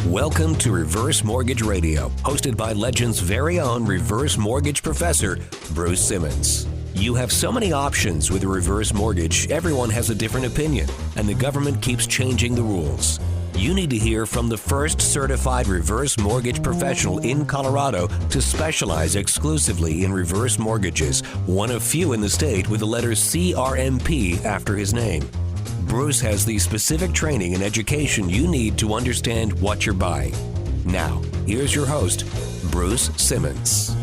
Welcome to Reverse Mortgage Radio, hosted by Legend's very own reverse mortgage professor, Bruce Simmons. You have so many options with a reverse mortgage, everyone has a different opinion, and the government keeps changing the rules. You need to hear from the first certified reverse mortgage professional in Colorado to specialize exclusively in reverse mortgages, one of few in the state with the letters CRMP after his name. Bruce has the specific training and education you need to understand what you're buying. Now, here's your host, Bruce Simmons.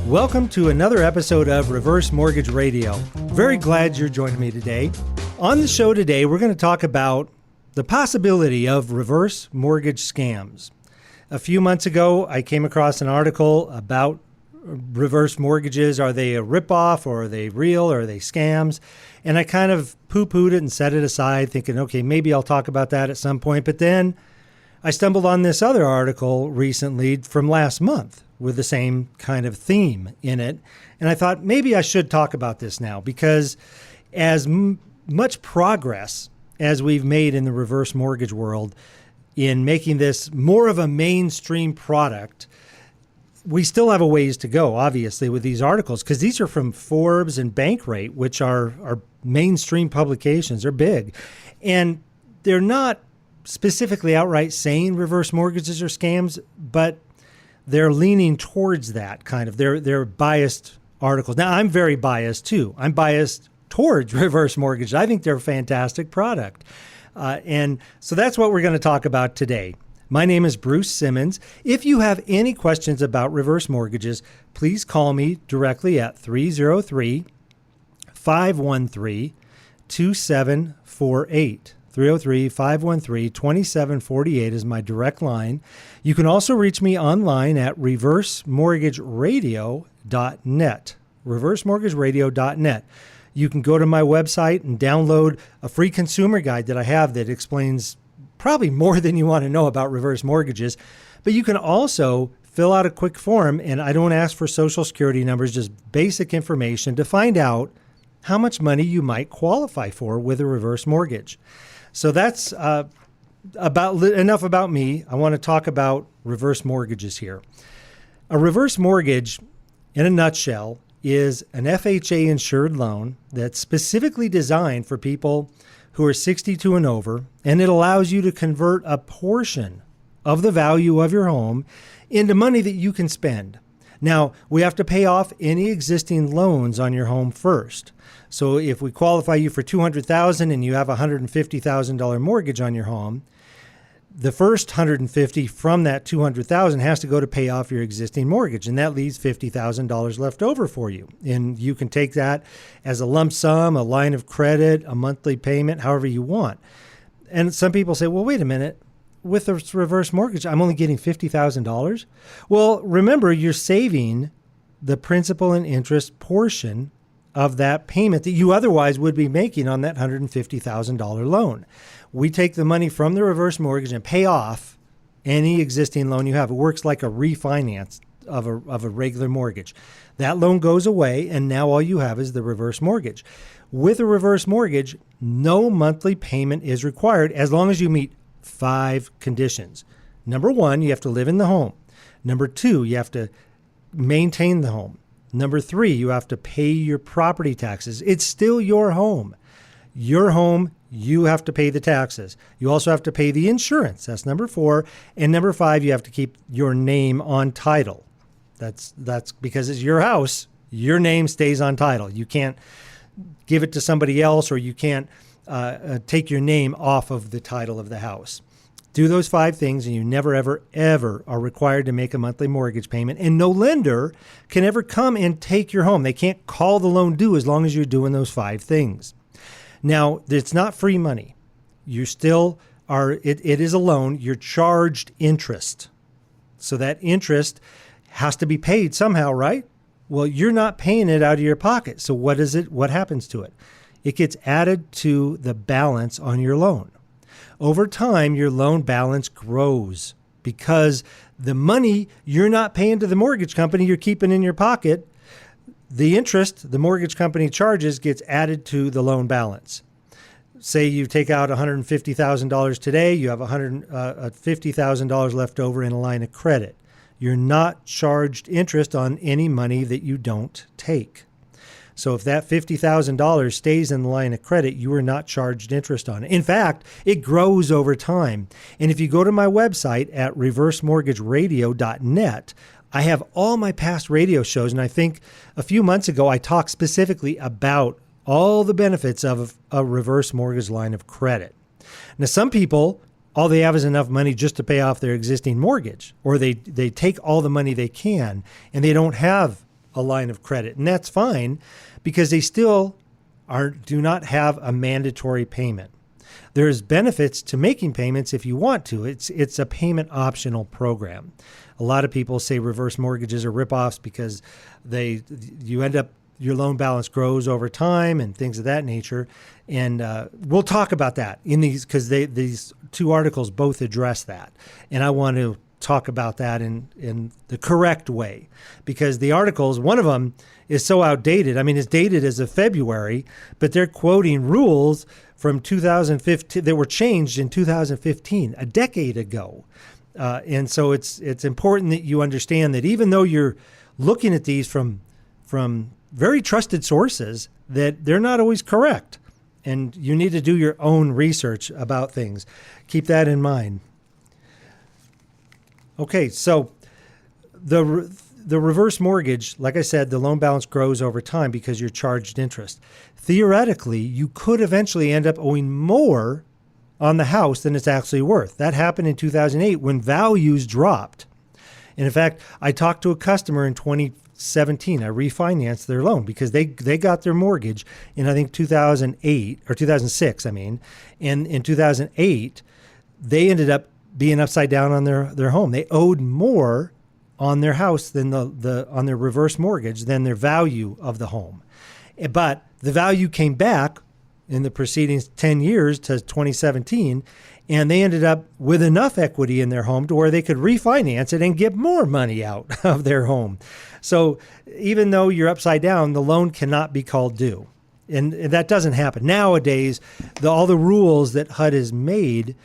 Welcome to another episode of Reverse Mortgage Radio. Very glad you're joining me today. On the show today, we're going to talk about the possibility of reverse mortgage scams. A few months ago, I came across an article about reverse mortgages. Are they a ripoff, or are they real, or are they scams? And I kind of poo-pooed it and set it aside, thinking, okay, maybe I'll talk about that at some point. But then I stumbled on this other article recently from last month with the same kind of theme in it. And I thought maybe I should talk about this now, because as much progress as we've made in the reverse mortgage world in making this more of a mainstream product, we still have a ways to go, obviously, with these articles, because these are from Forbes and Bankrate, which are mainstream publications. They're big. And they're not specifically outright saying reverse mortgages are scams, but they're leaning towards that kind of. They're biased articles. Now, I'm very biased, too. I'm biased towards reverse mortgages. I think they're a fantastic product. And so that's what we're going to talk about today. My name is Bruce Simmons. If you have any questions about reverse mortgages, please call me directly at 303-513-2748. 303-513-2748 is my direct line. You can also reach me online at reversemortgageradio.net. reversemortgageradio.net. You can go to my website and download a free consumer guide that I have that explains probably more than you want to know about reverse mortgages. But you can also fill out a quick form, and I don't ask for social security numbers, just basic information to find out how much money you might qualify for with a reverse mortgage. So that's enough about me. I want to talk about reverse mortgages here. A reverse mortgage, in a nutshell, is an FHA-insured loan that's specifically designed for people who are 62 and over, and it allows you to convert a portion of the value of your home into money that you can spend. Now, we have to pay off any existing loans on your home first. So if we qualify you for $200,000 and you have a $150,000 mortgage on your home, the first $150,000 from that $200,000 has to go to pay off your existing mortgage, and that leaves $50,000 left over for you. And you can take that as a lump sum, a line of credit, a monthly payment, however you want. And some people say, well, wait a minute. With a reverse mortgage, I'm only getting $50,000. Well, remember, you're saving the principal and interest portion of that payment that you otherwise would be making on that $150,000 loan. We take the money from the reverse mortgage and pay off any existing loan you have. It works like a refinance of a regular mortgage. That loan goes away, and now all you have is the reverse mortgage. With a reverse mortgage, no monthly payment is required as long as you meet 5 conditions. Number 1, you have to live in the home. Number 2, you have to maintain the home. Number 3, you have to pay your property taxes. It's still your home. Your home, you have to pay the taxes. You also have to pay the insurance. That's number 4. And number 5, you have to keep your name on title. That's because it's your house. Your name stays on title. You can't give it to somebody else, or you can't take your name off of the title of the house. Do those 5 things, and you never, ever, ever are required to make a monthly mortgage payment. And no lender can ever come and take your home. They can't call the loan due as long as you're doing those 5 things. Now, it's not free money. You still are, it is a loan. You're charged interest. So that interest has to be paid somehow, right? Well, you're not paying it out of your pocket. So what happens to it? It gets added to the balance on your loan. Over time, your loan balance grows because the money you're not paying to the mortgage company, you're keeping in your pocket. The interest the mortgage company charges gets added to the loan balance. say you take out $150,000 today, you have $50,000 left over in a line of credit. You're not charged interest on any money that you don't take. So if that $50,000 stays in the line of credit, you are not charged interest on it. In fact, it grows over time. And if you go to my website at reversemortgageradio.net, I have all my past radio shows. And I think a few months ago, I talked specifically about all the benefits of a reverse mortgage line of credit. Now, some people, all they have is enough money just to pay off their existing mortgage, or they take all the money they can and they don't have a line of credit. And that's fine because they still do not have a mandatory payment. There's benefits to making payments if you want to. It's a payment optional program. A lot of people say reverse mortgages are ripoffs because you end up, your loan balance grows over time and things of that nature. And we'll talk about that in these, because these two articles both address that. And I want to talk about that in the correct way, because the articles, one of them is so outdated. I mean, it's dated as of February, but they're quoting rules from 2015 that were changed in 2015, a decade ago. And so it's important that you understand that even though you're looking at these from very trusted sources, that they're not always correct. And you need to do your own research about things. Keep that in mind. Okay, so the reverse mortgage, like I said, the loan balance grows over time because you're charged interest. Theoretically, you could eventually end up owing more on the house than it's actually worth. That happened in 2008 when values dropped. And in fact, I talked to a customer in 2017. I refinanced their loan because they got their mortgage in, I think, 2008 or 2006, and in 2008, they ended up being upside down on their home. They owed more on their house than on their reverse mortgage than their value of the home. But the value came back in the preceding 10 years to 2017, and they ended up with enough equity in their home to where they could refinance it and get more money out of their home. So even though you're upside down, the loan cannot be called due. And that doesn't happen. Nowadays, all the rules that HUD has made,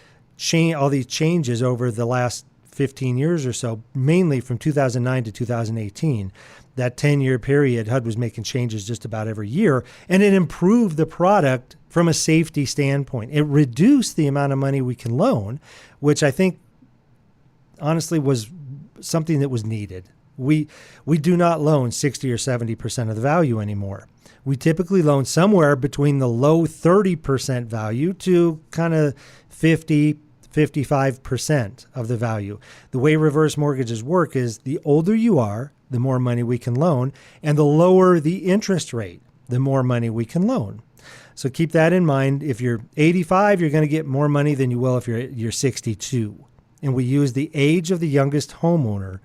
all these changes over the last 15 years or so, mainly from 2009 to 2018. That 10-year period, HUD was making changes just about every year, and it improved the product from a safety standpoint. It reduced the amount of money we can loan, which I think honestly was something that was needed. We do not loan 60 or 70% of the value anymore. We typically loan somewhere between the low 30% value to kind of 55% of the value. The way reverse mortgages work is the older you are, the more money we can loan, and the lower the interest rate, the more money we can loan. So keep that in mind. If you're 85, you're going to get more money than you will if you're 62. And we use the age of the youngest homeowner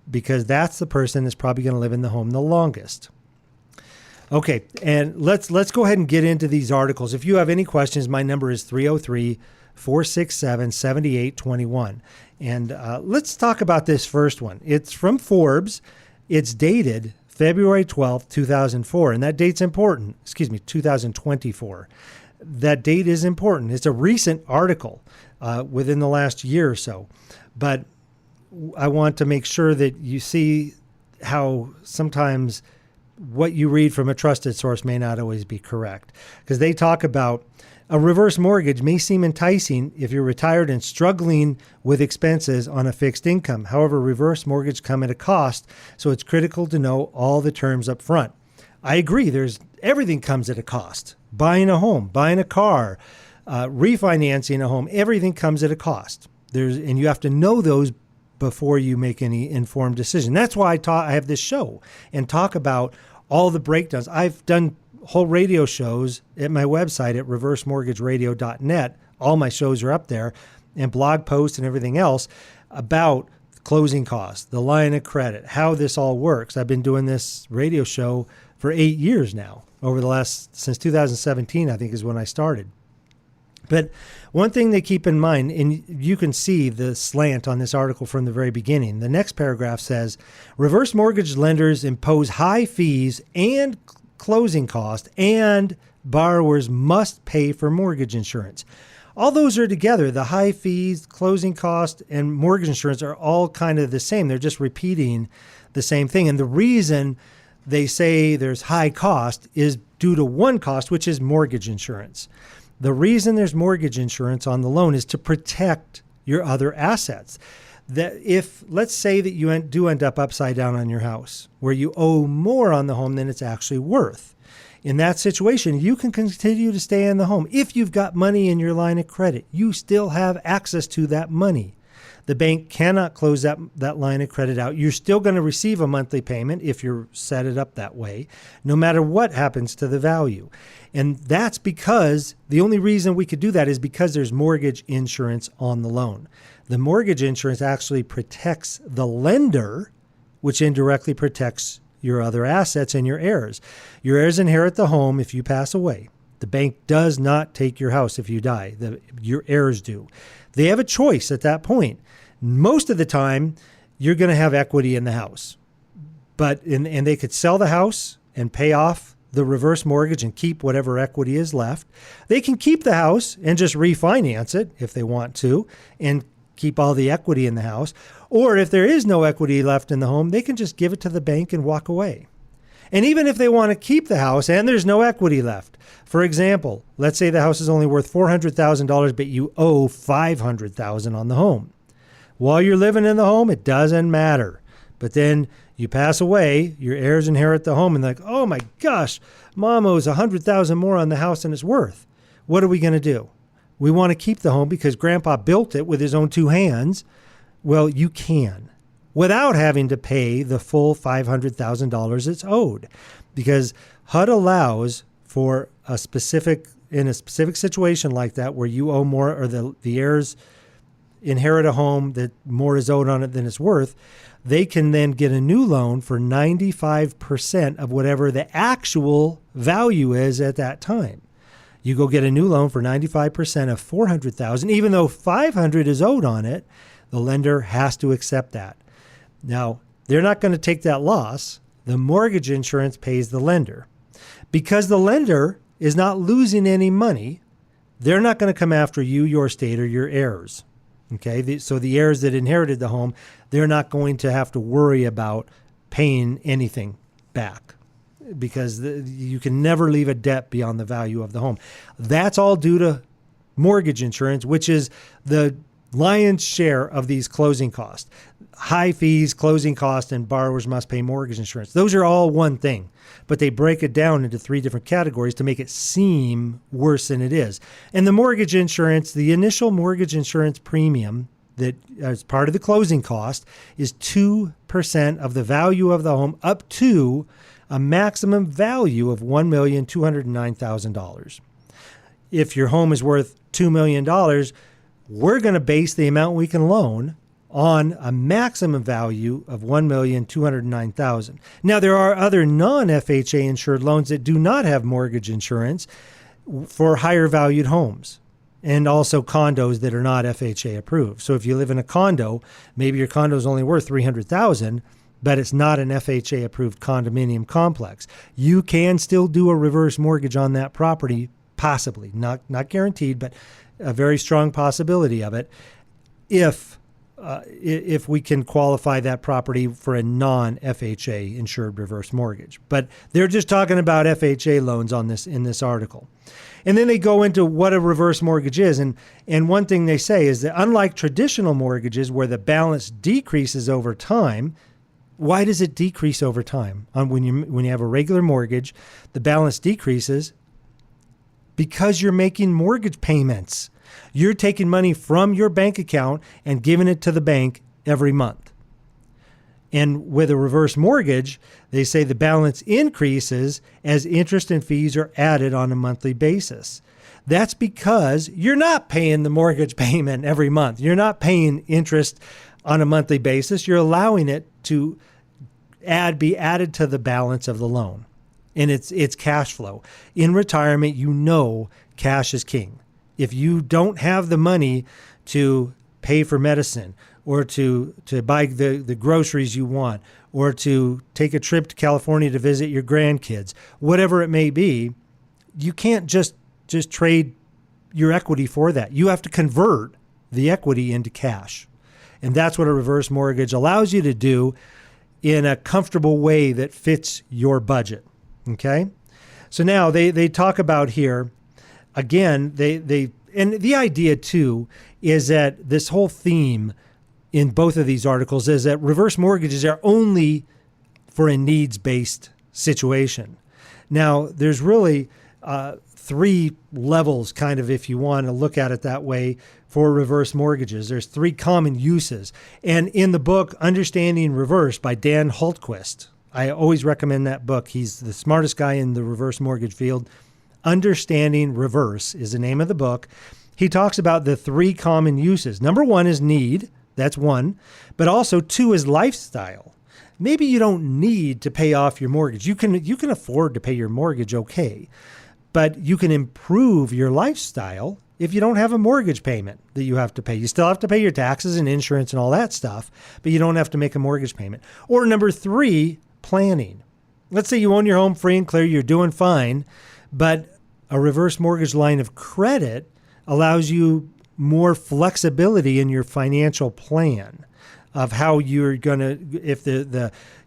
because that's the person that's probably going to live in the home the longest. Okay, and let's go ahead and get into these articles. If you have any questions, my number is 303-467-7821. And let's talk about this first one. It's from Forbes. It's dated February 12th, 2004. And that date's important. 2024. That date is important. It's a recent article within the last year or so. But I want to make sure that you see how sometimes what you read from a trusted source may not always be correct. Because they talk about a reverse mortgage may seem enticing if you're retired and struggling with expenses on a fixed income. However, reverse mortgage come at a cost, so it's critical to know all the terms up front. I agree. Everything comes at a cost. Buying a home, buying a car, refinancing a home, everything comes at a cost. And you have to know those before you make any informed decision. That's why I have this show and talk about all the breakdowns. I've done whole radio shows at my website at reversemortgageradio.net. All my shows are up there, and blog posts and everything else about closing costs, the line of credit, how this all works. I've been doing this radio show for 8 years now, since 2017, I think is when I started. But one thing they keep in mind, and you can see the slant on this article from the very beginning. The next paragraph says, reverse mortgage lenders impose high fees and closing cost, and borrowers must pay for mortgage insurance. All those are together. The high fees, closing cost, and mortgage insurance are all kind of the same. They're just repeating the same thing. And the reason they say there's high cost is due to one cost, which is mortgage insurance. The reason there's mortgage insurance on the loan is to protect your other assets. That if, let's say that you do end up upside down on your house, where you owe more on the home than it's actually worth. In that situation, you can continue to stay in the home. If you've got money in your line of credit, you still have access to that money. The bank cannot close that line of credit out. You're still going to receive a monthly payment if you're set it up that way, no matter what happens to the value. And that's because the only reason we could do that is because there's mortgage insurance on the loan. The mortgage insurance actually protects the lender, which indirectly protects your other assets and your heirs. Your heirs inherit the home if you pass away. The bank does not take your house if you die. Your heirs do. They have a choice at that point. Most of the time, you're going to have equity in the house. And they could sell the house and pay off the reverse mortgage and keep whatever equity is left. They can keep the house and just refinance it if they want to and keep all the equity in the house. Or if there is no equity left in the home, they can just give it to the bank and walk away. And even if they want to keep the house and there's no equity left, for example, let's say the house is only worth $400,000, but you owe $500,000 on the home. While you're living in the home, it doesn't matter. But then you pass away, your heirs inherit the home, and they're like, oh my gosh, mom owes $100,000 more on the house than it's worth. What are we going to do? We want to keep the home because grandpa built it with his own two hands. Well, you can, without having to pay the full $500,000 it's owed, because HUD allows for in a specific situation like that where you owe more, or the heirs inherit a home that more is owed on it than it's worth, they can then get a new loan for 95% of whatever the actual value is at that time. You go get a new loan for 95% of $400,000, even though $500,000 is owed on it, the lender has to accept that. Now, they're not going to take that loss. The mortgage insurance pays the lender. Because the lender is not losing any money, they're not going to come after you, your estate, or your heirs. Okay, so the heirs that inherited the home, they're not going to have to worry about paying anything back, because you can never leave a debt beyond the value of the home. That's all due to mortgage insurance, which is the lion's share of these closing costs. High fees, closing costs, and borrowers must pay mortgage insurance. Those are all one thing, but they break it down into three different categories to make it seem worse than it is. And the mortgage insurance, the initial mortgage insurance premium that as part of the closing cost is 2% of the value of the home, up to a maximum value of $1,209,000. If your home is worth $2 million, we're going to base the amount we can loan on a maximum value of $1,209,000. Now, there are other non-FHA insured loans that do not have mortgage insurance for higher valued homes, and also condos that are not FHA approved. So if you live in a condo, maybe your condo is only worth $300,000, but it's not an FHA approved condominium complex. You can still do a reverse mortgage on that property, possibly, not guaranteed, but a very strong possibility of it, if we can qualify that property for a non-FHA insured reverse mortgage. But they're just talking about FHA loans in this article. And then they go into what a reverse mortgage is. And one thing they say is that unlike traditional mortgages where the balance decreases over time, why does it decrease over time? When you have a regular mortgage, the balance decreases because you're making mortgage payments. You're taking money from your bank account and giving it to the bank every month. And with a reverse mortgage, they say the balance increases as interest and fees are added on a monthly basis. That's because you're not paying the mortgage payment every month. You're not paying interest on a monthly basis. You're allowing it to be added to the balance of the loan. And it's cash flow. In retirement, cash is king. If you don't have the money to pay for medicine, or to buy the groceries you want, or to take a trip to California to visit your grandkids, whatever it may be, you can't just trade your equity for that. You have to convert the equity into cash. And that's what a reverse mortgage allows you to do in a comfortable way that fits your budget. Okay? So now they talk about here, again, and the idea too is that this whole theme in both of these articles is that reverse mortgages are only for a needs-based situation. Now, there's really three levels, kind of, if you want to look at it that way, for reverse mortgages. There's three common uses. And in the book, Understanding Reverse by Dan Hultquist, I always recommend that book. He's the smartest guy in the reverse mortgage field. Understanding Reverse is the name of the book. He talks about the three common uses. Number one is need. That's one. But also two is lifestyle. Maybe you don't need to pay off your mortgage. You can afford to pay your mortgage, okay. But you can improve your lifestyle if you don't have a mortgage payment that you have to pay. You still have to pay your taxes and insurance and all that stuff, but you don't have to make a mortgage payment. Or number three, planning. Let's say you own your home free and clear, you're doing fine, but a reverse mortgage line of credit allows you more flexibility in your financial plan of how you're going to, if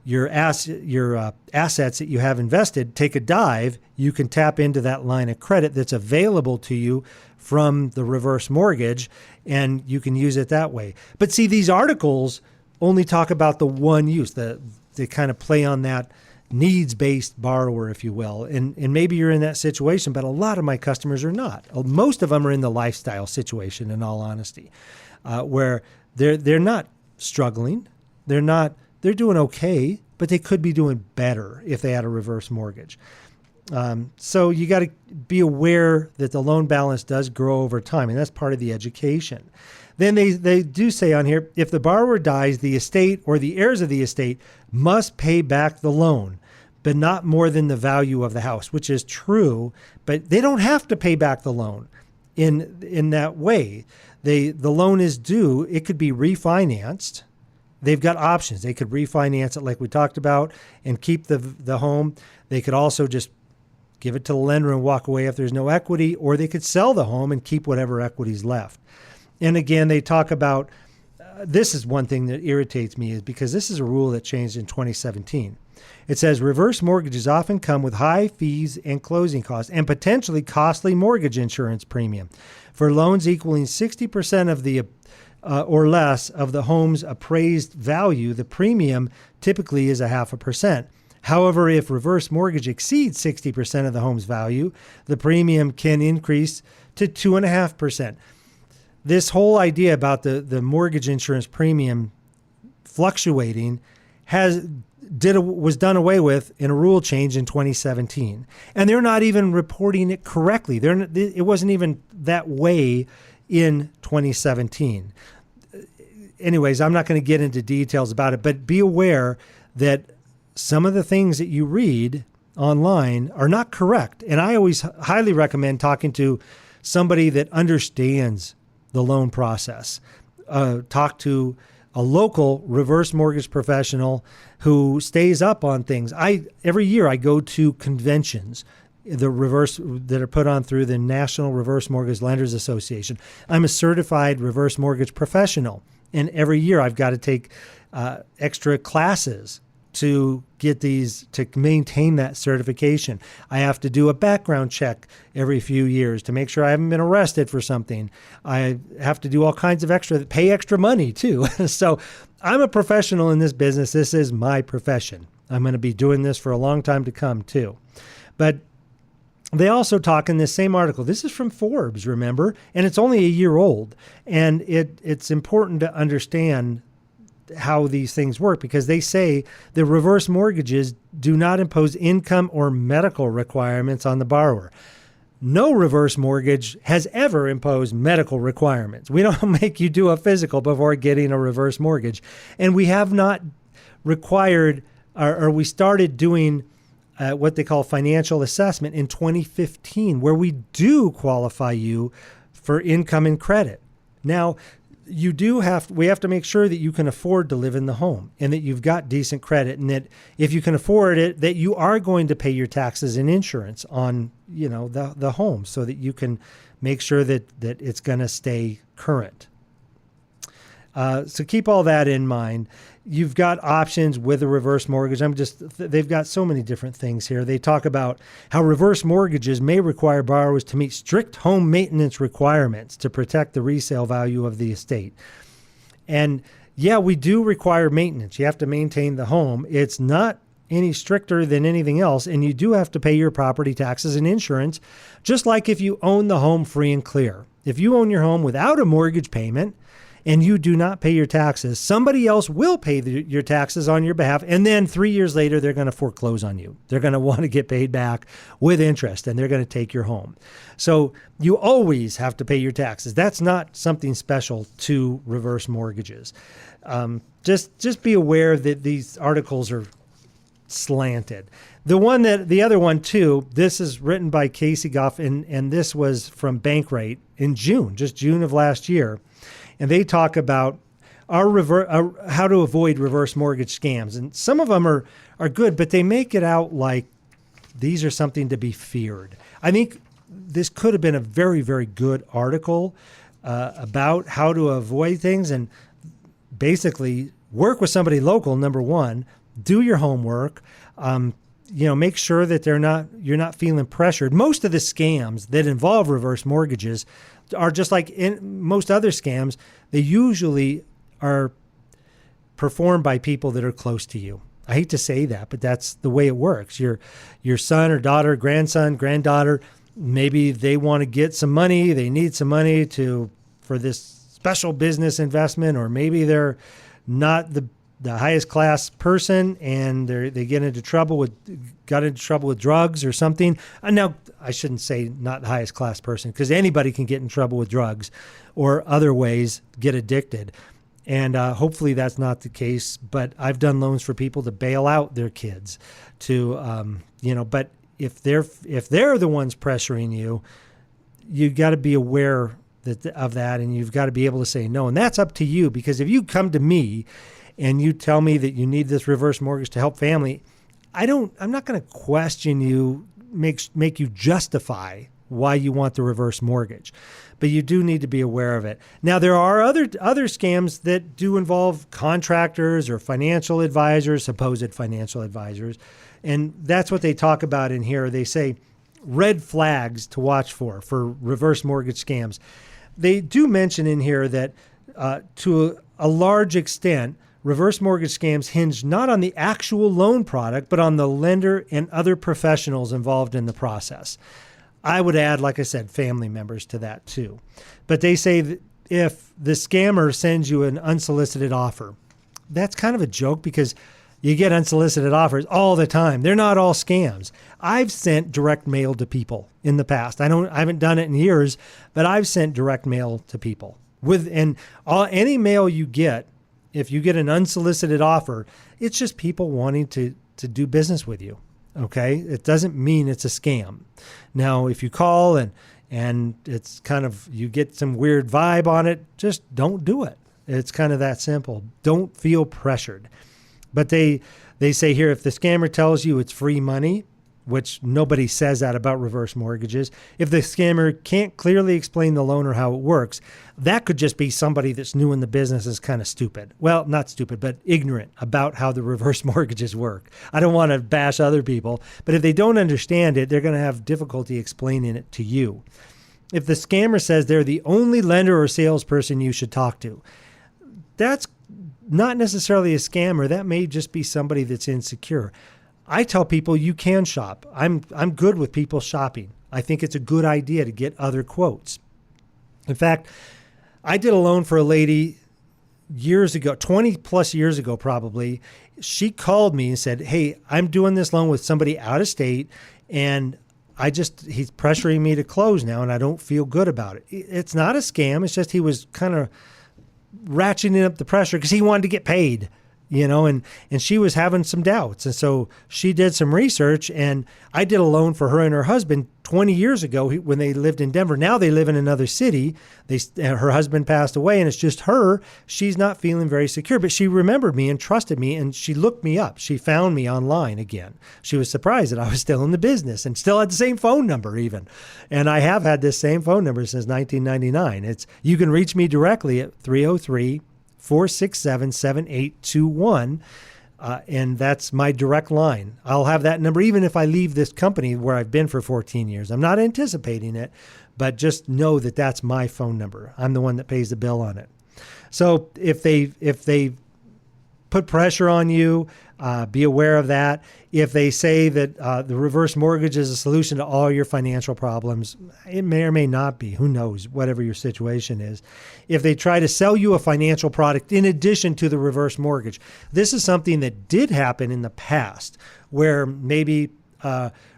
your assets that you have invested take a dive, you can tap into that line of credit that's available to you from the reverse mortgage, and you can use it that way. But see, these articles only talk about the one use. They kind of play on that needs-based borrower, if you will. And maybe you're in that situation, but a lot of my customers are not. Most of them are in the lifestyle situation, in all honesty, where they're not struggling. They're doing okay, but they could be doing better if they had a reverse mortgage. So you got to be aware that the loan balance does grow over time, and that's part of the education. Then they do say on here, if the borrower dies, the estate or the heirs of the estate must pay back the loan, but not more than the value of the house, which is true, but they don't have to pay back the loan in that way. The loan is due. It could be refinanced. They've got options. They could refinance it like we talked about and keep the home. They could also just give it to the lender and walk away if there's no equity, or they could sell the home and keep whatever equity's left. And again, they talk about, this is one thing that irritates me, is because this is a rule that changed in 2017. It says reverse mortgages often come with high fees and closing costs and potentially costly mortgage insurance premium. For loans equaling 60% of the or less of the home's appraised value, the premium typically is 0.5%. However, if reverse mortgage exceeds 60% of the home's value, the premium can increase to 2.5%. This whole idea about the mortgage insurance premium fluctuating was done away with in a rule change in 2017. And they're not even reporting it correctly. It wasn't even that way in 2017. Anyways, I'm not going to get into details about it, but be aware that some of the things that you read online are not correct. And I always highly recommend talking to somebody that understands the loan process. Talk to a local reverse mortgage professional who stays up on things. Every year I go to conventions, that are put on through the National Reverse Mortgage Lenders Association. I'm a certified reverse mortgage professional, and every year I've got to take extra classes to maintain that certification. I have to do a background check every few years to make sure I haven't been arrested for something. I have to do all kinds of pay extra money too. So I'm a professional in this business. This is my profession. I'm going to be doing this for a long time to come too. But they also talk in this same article. This is from Forbes, remember? And it's only a year old. And it's important to understand how these things work, because they say the reverse mortgages do not impose income or medical requirements on the borrower. No reverse mortgage has ever imposed medical requirements. We don't make you do a physical before getting a reverse mortgage. And we have not required, or we started doing what they call financial assessment in 2015, where we do qualify you for income and credit. Now, we have to make sure that you can afford to live in the home and that you've got decent credit, and that if you can afford it, that you are going to pay your taxes and insurance on, the home, so that you can make sure that it's going to stay current. So keep all that in mind. You've got options with a reverse mortgage. They've got so many different things here. They talk about how reverse mortgages may require borrowers to meet strict home maintenance requirements to protect the resale value of the estate. And yeah, we do require maintenance. You have to maintain the home. It's not any stricter than anything else. And you do have to pay your property taxes and insurance, just like if you own the home free and clear. If you own your home without a mortgage payment, and you do not pay your taxes, somebody else will pay your taxes on your behalf. And then 3 years later, they're going to foreclose on you. They're going to want to get paid back with interest, and they're going to take your home. So you always have to pay your taxes. That's not something special to reverse mortgages. Just be aware that these articles are slanted. The other one too, this is written by Casey Goff, and this was from Bankrate in June of last year. And they talk about how to avoid reverse mortgage scams. And some of them are good, but they make it out like these are something to be feared. I think this could have been a very, very good article about how to avoid things, and basically work with somebody local, number one, do your homework, make sure that you're not feeling pressured. Most of the scams that involve reverse mortgages are just like in most other scams. They usually are performed by people that are close to you. I hate to say that, but that's the way it works. Your son or daughter, grandson, granddaughter, maybe they want to get some money. They need some money for this special business investment, or maybe they're not the highest class person, and they got into trouble with drugs or something. Now, I shouldn't say not the highest class person, because anybody can get in trouble with drugs or other ways get addicted. And hopefully that's not the case. But I've done loans for people to bail out their kids but if they're the ones pressuring you, you got to be aware of that, and you've got to be able to say no. And that's up to you, because if you come to me and you tell me that you need this reverse mortgage to help family, I'm not going to question you, make you justify why you want the reverse mortgage. But you do need to be aware of it. Now, there are other scams that do involve contractors or financial advisors, supposed financial advisors. And that's what they talk about in here. They say red flags to watch for reverse mortgage scams. They do mention in here that to a large extent, reverse mortgage scams hinge not on the actual loan product, but on the lender and other professionals involved in the process. I would add, like I said, family members to that too. But they say that if the scammer sends you an unsolicited offer, that's kind of a joke, because you get unsolicited offers all the time. They're not all scams. I've sent direct mail to people in the past. I haven't done it in years, but I've sent direct mail to people. Any mail you get, if you get an unsolicited offer, it's just people wanting to do business with you. Okay? It doesn't mean it's a scam. Now, if you call and it's kind of, you get some weird vibe on it, just don't do it. It's kind of that simple. Don't feel pressured. But they say here, if the scammer tells you it's free money, which nobody says that about reverse mortgages, if the scammer can't clearly explain the loan or how it works, that could just be somebody that's new in the business is kind of stupid. Well, not stupid, but ignorant about how the reverse mortgages work. I don't want to bash other people, but if they don't understand it, they're going to have difficulty explaining it to you. If the scammer says they're the only lender or salesperson you should talk to, that's not necessarily a scammer. That may just be somebody that's insecure. I tell people you can shop. I'm good with people shopping. I think it's a good idea to get other quotes. In fact, I did a loan for a lady years ago, 20 plus years ago probably. She called me and said, "Hey, I'm doing this loan with somebody out of state, and he's pressuring me to close now, and I don't feel good about it." It's not a scam. It's just he was kind of ratcheting up the pressure because he wanted to get paid. and she was having some doubts. And so she did some research, and I did a loan for her and her husband 20 years ago when they lived in Denver. Now they live in another city. Her husband passed away, and it's just her. She's not feeling very secure, but she remembered me and trusted me, and she looked me up. She found me online again. She was surprised that I was still in the business and still had the same phone number even. And I have had this same phone number since 1999. You can reach me directly at 303-467-7821. And that's my direct line. I'll have that number even if I leave this company where I've been for 14 years. I'm not anticipating it, but just know that that's my phone number. I'm the one that pays the bill on it. So if they put pressure on you, be aware of that. If they say that the reverse mortgage is a solution to all your financial problems, it may or may not be. Who knows, whatever your situation is. If they try to sell you a financial product in addition to the reverse mortgage, this is something that did happen in the past where maybe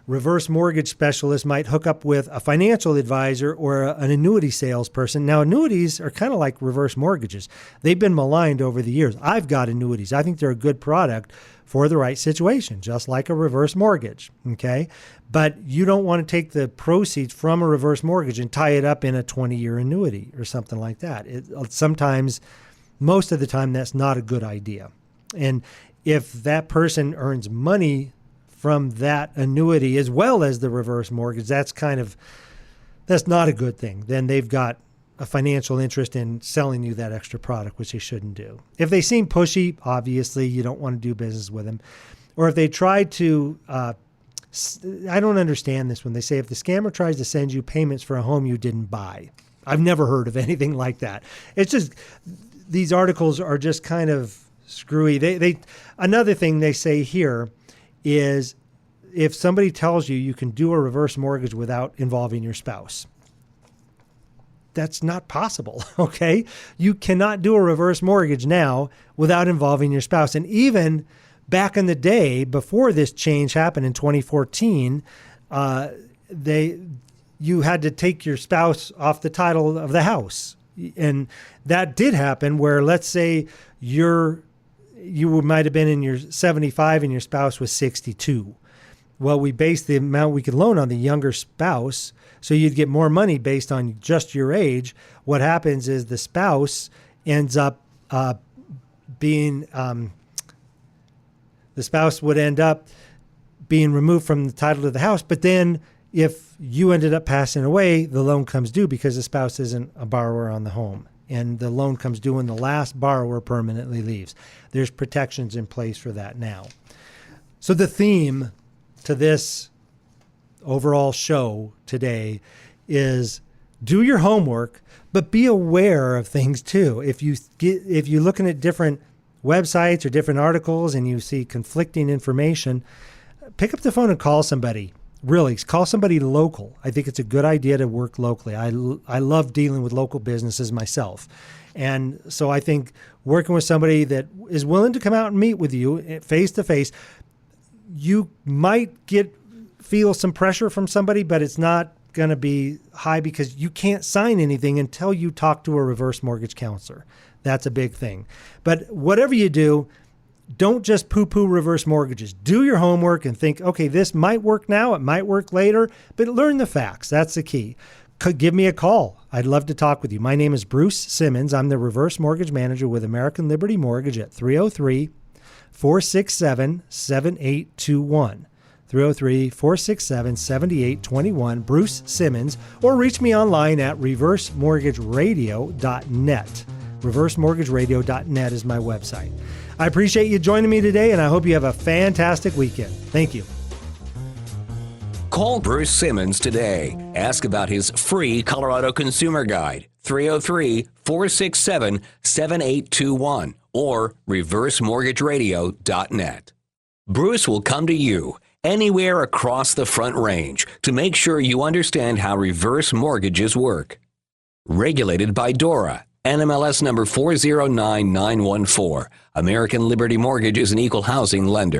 reverse mortgage specialist might hook up with a financial advisor or an annuity salesperson. Now, annuities are kind of like reverse mortgages. They've been maligned over the years. I've got annuities. I think they're a good product for the right situation, just like a reverse mortgage, okay? But you don't want to take the proceeds from a reverse mortgage and tie it up in a 20-year annuity or something like that. Sometimes, most of the time, that's not a good idea. And if that person earns money from that annuity as well as the reverse mortgage, that's not a good thing. Then they've got a financial interest in selling you that extra product, which they shouldn't do. If they seem pushy, obviously you don't want to do business with them. Or if they try to, I don't understand this when they say if the scammer tries to send you payments for a home you didn't buy. I've never heard of anything like that. It's just, these articles are just kind of screwy. Another thing they say here is if somebody tells you can do a reverse mortgage without involving your spouse. That's not possible, okay? You cannot do a reverse mortgage now without involving your spouse. And even back in the day, before this change happened in 2014, you had to take your spouse off the title of the house. And that did happen where, let's say you might have been in your 75 and your spouse was 62. Well, we based the amount we could loan on the younger spouse, so you'd get more money based on just your age. What happens is the spouse ends up being removed from the title of the house. But then if you ended up passing away, the loan comes due because the spouse isn't a borrower on the home. And the loan comes due when the last borrower permanently leaves. There's protections in place for that now. So the theme to this overall show today is do your homework, but be aware of things too. If you're looking at different websites or different articles and you see conflicting information, pick up the phone and call somebody. Really, call somebody local. I think it's a good idea to work locally. I love dealing with local businesses myself. And so I think working with somebody that is willing to come out and meet with you face to face, you might feel some pressure from somebody, but it's not going to be high because you can't sign anything until you talk to a reverse mortgage counselor. That's a big thing. But whatever you do, don't just poo-poo reverse mortgages. Do your homework and think, okay, this might work now, it might work later, but learn the facts. That's the key. Give me a call. I'd love to talk with you. My name is Bruce Simmons. I'm the reverse mortgage manager with American Liberty Mortgage at 303-467-7821. 303-467-7821, Bruce Simmons, or reach me online at reversemortgageradio.net. reversemortgageradio.net is my website. I appreciate you joining me today, and I hope you have a fantastic weekend. Thank you. Call Bruce Simmons today. Ask about his free Colorado Consumer Guide, 303-467-7821, or reversemortgageradio.net. Bruce will come to you anywhere across the Front Range to make sure you understand how reverse mortgages work. Regulated by DORA, NMLS number 409914. American Liberty Mortgage is an equal housing lender.